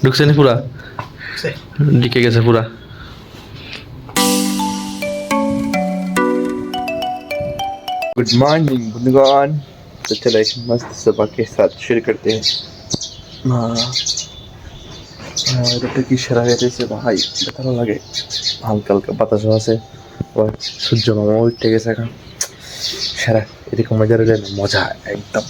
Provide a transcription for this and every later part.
ঢুকছে নি পুরা ঢুকে গেছে পুরা। गुड मॉर्निंग बुधवार। तो चलो एक मस्त सुबह के साथ शुरू करते हैं। এটা কি সেরা হয়েছে ভাই, ভালো লাগে। হালকা হালকা বাতাস আছে, সূর্য মামা উঠে গেছে এখন। সেরা এরকম মজা রইলে মজা একদম।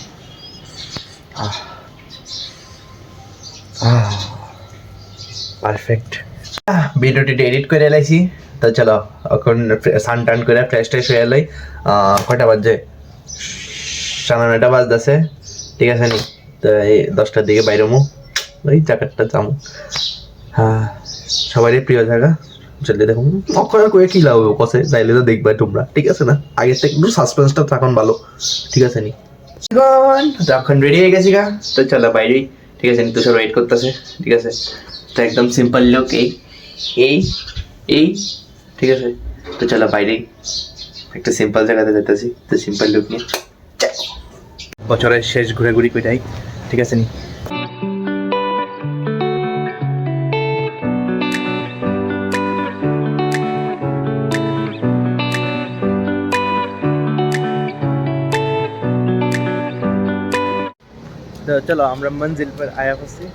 পারফেক্ট। ভিডিওটি এডিট করে এলাইছি। তো চলো এখন সান টান করে ফ্রেশ ট্রেশ হয়ে এলাই। কয়টা বাজে? 9:30 বাজতেছে, ঠিক আছে নি? তো এই 10টার দিকে বাইরে মু ওই জায়গাটা যাবো। হ্যাঁ, সবারই প্রিয় জায়গা। চলে দেখুন কখন করে কি লাভ কষে যাইলে তো দেখবে তোমরা, ঠিক আছে না? আগের থেকে একটু সাসপেন্সটা তখন ভালো, ঠিক আছে নি? এখন রেডি হয়ে গেছি গা। তো চলো বাইরেই, ঠিক আছে নি? তো সব ওয়েট করতেছে, ঠিক আছে? তো একদম সিম্পল লুক এই এই এই ঠিক আছে। তো চলো বাইরেই একটা সিম্পল জায়গাতে যেতেছি। তো সিম্পল লুক নিয়ে বছরের শেষ ঘুরাঘুরি কইটাই, ঠিক আছে নি? तो चलो আমরা मंजिल पर आया फंसी।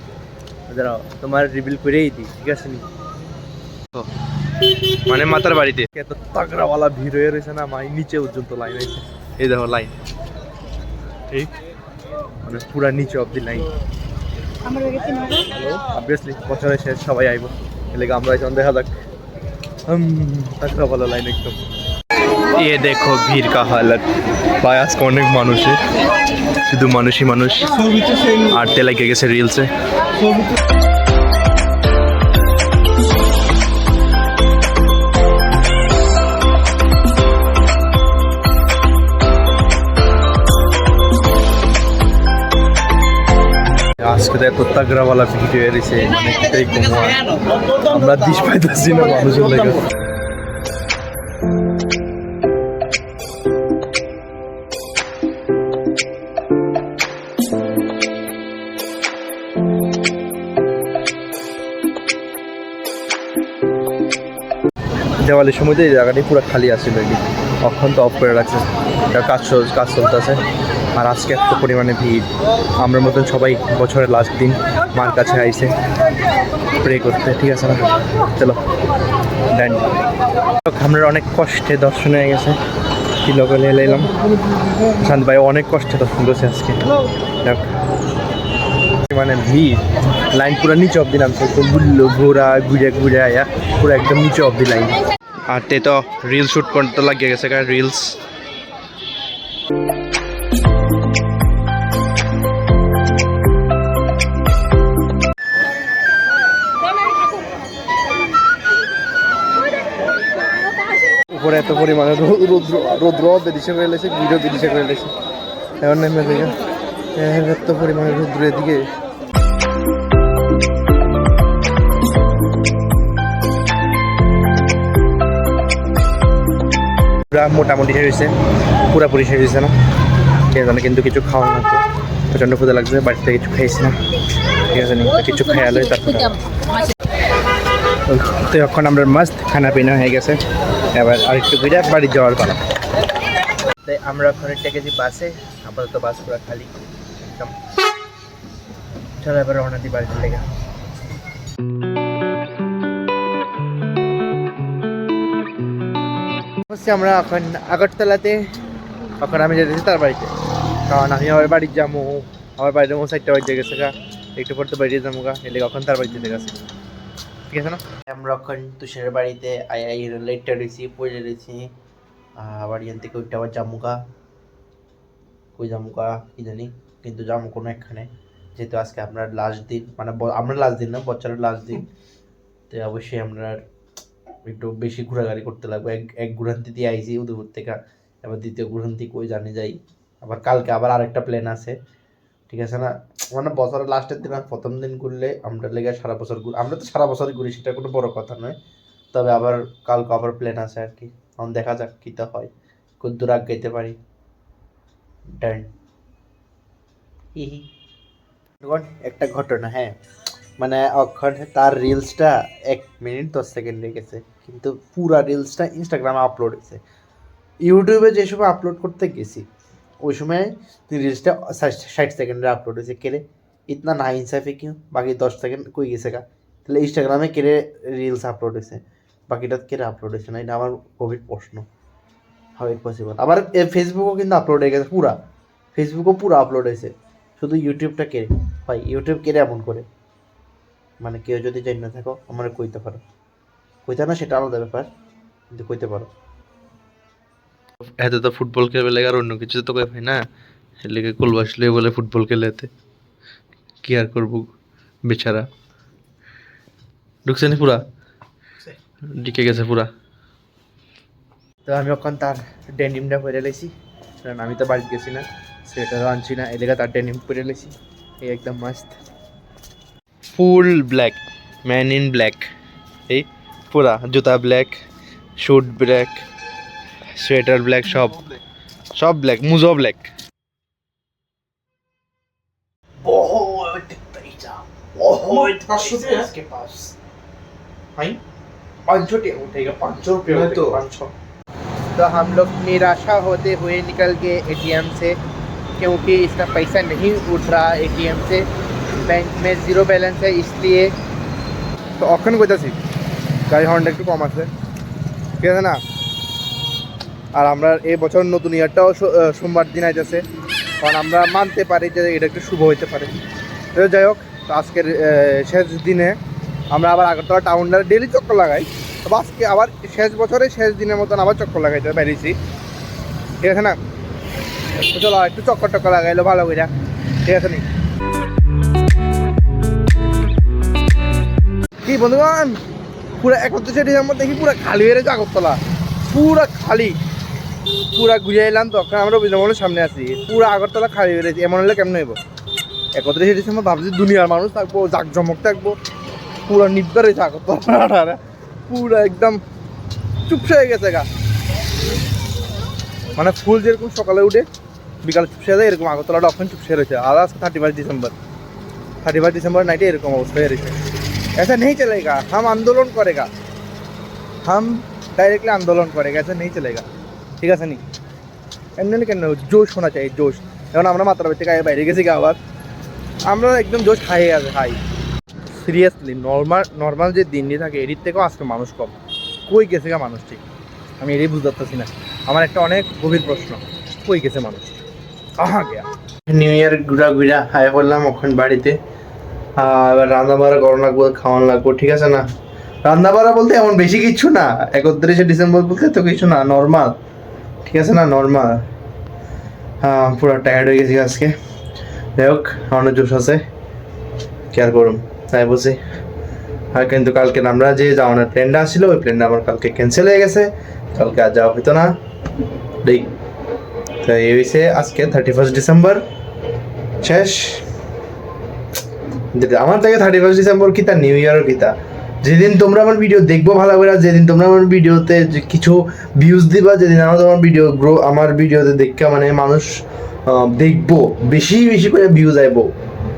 जरा তোমার রিভিল করেই দিই, ঠিক আছে নি? মানে মাতার বাড়িতে এত তাগড়াওয়ালা ভিড় হয়ে রয়েছে না, মাই নিচে পর্যন্ত লাইন আছে। এই দেখো লাইন, এই মানে পুরা নিচে অব্দি লাইন। অবভিয়াসলি বছরের শেষ সবাই আইব, এলে আমরা এখন দেখা যাক। তাগড়াওয়ালা লাইন একদম। ये देखो भीड़ का हालत भाई, आज অনেক মানুষ, শুধু মানুষই মানুষ। আর তে লাগে গেছে রিলসে। আজকে তো এত তাগড়াওয়ালা ভিডিও এসেছে, মানে এটাই কম আমরা দিশ পাইতেছি না মানুষের লেগে। দেওয়ালের সময় তো এই জায়গাটি পুরো খালি আসছিল, অক্ষণ তো অফ করে রাখছে, কাজ চলতেছে। আর আজকে এত পরিমাণে ভিড়, আমরা মতন সবাই বছরের লাস্ট দিন মার কাছে আইছে প্রে করতে, ঠিক আছে না? চলো দেন। আমরা অনেক কষ্টে দর্শন হয়ে গেছে, তিলকলে এলাম। শান্ত ভাই অনেক কষ্টে দর্শন করছে আজকে। মানে ভিড়, লাইন পুরো নিচে অব্দি নামছে, ঘুরলো ঘুরে আয়া পুরো একদম নিচে অব্দি লাইন। আর তে তো রিল শুট করতে লাগিয়ে গেছে, কারণ রিলস উপরে এত পরিমাণে রৌদ্র বেরিয়ে করে এলেছে, ভিড়ও বেরিয়ে করে এলেছে। এখন নেমে দেখে এত পরিমাণে রৌদ্র এদিকে। মোটামুটি শেষ হয়েছে, পুরাপুরি শেষ হয়েছে না কে জানে, কিন্তু কিছু খাওয়া না, প্রচণ্ড ক্ষুদা লাগছে, বাড়িতে কিছু খাইছি না, ঠিক আছে নি? কিছু খেয়াল হয় তারপর। তো এখন আমরা মাস্ত খানা পিনা হয়ে গেছে, এবার আরেকটু ঘুরে বাড়ি যাওয়ার পালা। তাই আমরা ওখানে টেকেছি বাসে, আপাতত বাস পুরো খালি একদম। চলো এবার রওনা দিই বাড়িতে লেগে। আমরা এখন আগরতলাতে, এখন আমি যেতেছি তার বাড়িতে, কারণ আমি আবার বাড়ি যাবো। আমার বাড়িতে 4টা বাজে গেছে গা, একটু পর তো বেরিয়ে যাবো গা, এলে কখন তার বাড়িতে গেছে, ঠিক আছে না? আমরা এখন তুষারের বাড়িতে লেটটা রয়েছি, পড়ে রয়েছি। আবার এখান থেকে ওইটা আবার জামুকা, কই জামুকা কি জানি, কিন্তু জামু কোনো একখানে, যেহেতু আজকে আমরা লাস্ট দিন, মানে আমরা লাস্ট দিন না, বছরের লাস্ট দিন, তো অবশ্যই আমরা একটু বেশি ঘোরাঘুরি করতে লাগবে। এক ঘুরান্তি দিয়ে আইছি উদয়পুর থেকে, এবার দ্বিতীয় ঘুরান্তি কই জানি যাই। আবার কালকে আবার আরেকটা প্ল্যান আছে, ঠিক আছে না? মানে বছরের লাস্টের দিন আর প্রথম দিন ঘুরলে আমরা লেগে সারা বছর আমরা তো সারা বছরই ঘুরি, সেটা কোনো বড় কথা নয়। তবে আবার কালকে আবার প্ল্যান আছে আর কি, এখন দেখা যাক কী তো হয়, কদ্দূর আগ গাইতে পারি। ডান। একটা ঘটনা, হ্যাঁ মানে অক্ষণ তার রিলসটা 1 মিনিট 10 সেকেন্ডে গেছে, কিন্তু পুরা রিলসটা ইনস্টাগ্রামে আপলোড হয়েছে। ইউটিউবে যে সময় আপলোড করতে গেছি ওই সময় রিলসটা 60 সেকেন্ডে আপলোড হয়েছে। কেড়ে ইতনা না ইনসাফি কিউ, বাকি 10 সেকেন্ড কই গেছে গা? তাহলে ইনস্টাগ্রামে কেড়ে রিলস আপলোড হয়েছে, বাকিটা কেড়ে আপলোড হয়েছে না? এটা আমার গভীর প্রশ্ন। How it possible? আবার ফেসবুকও কিন্তু আপলোড হয়ে গেছে, ফেসবুকও পুরো আপলোড হয়েছে, শুধু ইউটিউবটা কেড়ে। ভাই ইউটিউব কেড়ে এমন করে? মানে কেউ যদি জানি না থাকো আমার কইতে পারো, কইতে না সেটা আলাদা ব্যাপার, কিন্তু কইতে পারো। এতে তো ফুটবল খেলবে লাগে আর অন্য কিছু তো কই না, এর লেগে কুলবাসলে বলে ফুটবল খেলে এতে কি আর করবো বেচারা। ঢুকছে নি পুরা, ঢুকে গেছে পুরা। তো আমি ওখান তার ডেনিমটা পরে লেছি, কারণ আমি তো বাড়িতে গেছি না, সোয়েটারও আনছি না, এই লেগে তার ডেনিম পরে লেছি। এই একদম মাস্ত full black, man in black. এই পুরা জুতা black, suit black, sweater black, সব ব্ল্যাক, মুজো ব্ল্যাক। बहुत पैसा, बहुत पैसा इसके पास। भाई 500 उठेगा, 500 रुपये तो 500। तो हम लोग निराशा होते हुए निकल गए एटीएम से, क्योंकि इसका पैसा नहीं उठ रहा एटीएम से, बैंक में ज़ीरो बैलेंस है इसलिए। तो অক্ষণ কইতাছি গাড়ি হর্নটা একটু কম আছে, ঠিক আছে না? আর আমরা এই বছর নতুন ইয়ারটাও সোমবার দিন আইতেছে, কারণ আমরা মানতে পারি যে এটা একটু শুভ হইতে পারে। তো যাই হোক, তো আজকের শেষ দিনে আমরা আবার আগরতলা টাউনটা ডেলি চক্কর লাগাই, তবে আজকে আবার শেষ বছরে শেষ দিনের মতন আবার চক্কর লাগাইতে বেরিয়েছি, ঠিক আছে না? তো চলো একটু চক্কর লাগাইলো ভালো করে, ঠিক আছে নি? কি বন্ধুগণ, পুরো 31শে ডিসেম্বর দেখি পুরো খালি হয়ে গেছে আগরতলা, পুরো খালি। পুরা ঘুরে এলাম, তখন আমরা রবীন্দ্রভবনের সামনে আছি, পুরো আগরতলা খালি হয়ে গেছে। এমন হলে কেমন হইব? 31শে ডিসেম্বর ভাবছি দুনিয়ার মানুষ থাকবো, জাঁকজমক থাকবো, পুরো নিব্বার হয়েছে আগরতলা, পুরো একদম চুপসে হয়ে গেছে গা। মানে ফুল যেরকম সকালে উঠে বিকালে চুপসে যায়, এরকম আগরতলাটা অখন চুপসে রয়েছে। আর আজকে 31 दिसंबर नाइटे এরকম অবস্থা হয়ে রয়েছে। ऐसा नहीं चलेगा, हम आंदोलन करेगा, हम डायरेक्टली आंदोलन करेगा, ऐसा नहीं चलेगा, ঠিক আছে নি? এমনি কেন জোশ হোনা চাই, জোশ। এখন আমরা মাত্রা বেঁচে গায়ে বাইরে গেছি আবার, আমরা একদম জোশ হাই আছে, হাই। সিরিয়াসলি নর্মাল যে দিনটি থাকে এটির থেকেও আজকে মানুষ কম, কই গেছে গা মানুষ? ঠিক আমি এটাই বুঝতে পারতেছি না। আমার একটা অনেক গভীর প্রশ্ন, কই গেছে মানুষ, কাহা গেয়া? নিউ ইয়ার ঘুরা হাই বললাম ওখান বাড়িতে, এবার রান্না বাড়া করা লাগবো, খাওয়ান লাগবো, ঠিক আছে না? রান্না বাড়া বলতে এমন বেশি কিছু না, 31শে ডিসেম্বর বলতে তো কিছু না, নর্মাল, ঠিক আছে না? নর্মাল। হ্যাঁ, পুরো টায়ার্ড হয়ে গেছি আজকে। যাই হোক, অনেক জোশ আছে, কেয়ার করুন তাই বলছি। আর কিন্তু কালকে আমরা যে যাওয়ানোর প্ল্যানটা ছিল, ওই প্ল্যানটা আমার কালকে ক্যান্সেল হয়ে গেছে, কালকে আর যাওয়া হইতো না। দেখ, তাই এই হয়েছে আজকে 31 ডিসেম্বর শেষ। আমার থেকে 31 ডিসেম্বর কি তা নিউ ইয়ারও কি তা? যেদিন তোমরা আমার ভিডিও দেখবো ভালো করে, যেদিন তোমরা আমার ভিডিওতে কিছু ভিউজ দিবা, যেদিন আমার তোমার ভিডিও আমার ভিডিওতে দেখা মানে মানুষ দেখবো, বেশি বেশি করে ভিউজ আইবো,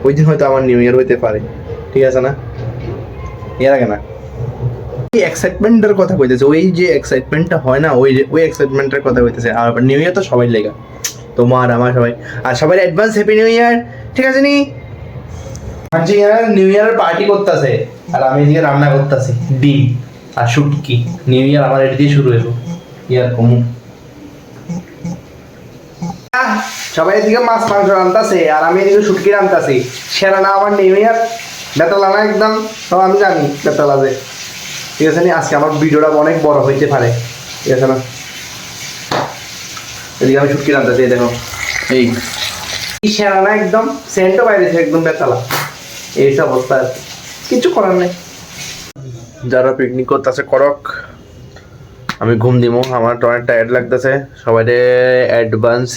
ওই দিন হয়তো আমার নিউ ইয়ার হইতে পারে, ঠিক আছে না? এর আগে না। এই এক্সাইটমেন্টের কথা কইতেছে, ওই যে এক্সাইটমেন্টটা হয় না, ওই এক্সাইটমেন্টের কথা কইতেছে। আর নিউ ইয়ার তো সবাই লেগা, তোমার আমার সবাই, আর সবাই অ্যাডভান্স হ্যাপি নিউ ইয়ার, ঠিক আছে নি? নিউ ইয়ার পার্টি করতেছে আর আমি এদিকে রান্না করতেছি ডিম আর শুটকি। নিউ ইয়ার আমার এটা দিয়ে শুরু হইব, ইয়ার কমু। সবাই এদিকে মাছ মাংস রান্তাছে আর আমি এদিকে শুটকি রান্তাছি। সেরা না আমার নিউ ইয়ার? বেতালা না একদম, সব আমি জানি বেতালা যে, ঠিক আছে নি? আজকে আমার ভিডিওটা অনেক বড় হইতে পারে, ঠিক আছে না? এদিকে আমি শুটকি রান্তাছি, দেখো এই সেরা না একদম, সেন্টও বাইরেছে একদম বেতালা। এইসব অবস্থা, কিছু করার নেই। যারা পিকনিক করতেছে করক, আমি ঘুম দিমো, আমার অনেক টায়ার্ড লাগতেছে। সবাই অ্যাডভান্স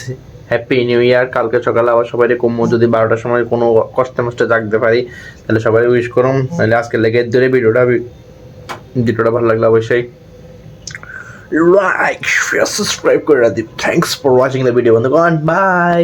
হ্যাপি নিউ ইয়ার। কালকে সকালে আবার সবাই কমবো, যদি 12টার সময় কোনো কষ্টে মষ্টে জাগতে পারি তাহলে সবাই উইশ করুন। নাহলে আজকে লেগে ধরে ভিডিওটা ভালো লাগলে অবশ্যই লাইক শেয়ার সাবস্ক্রাইব করে দিন। Thanks for watching the video বন্ধুগণ, বাই।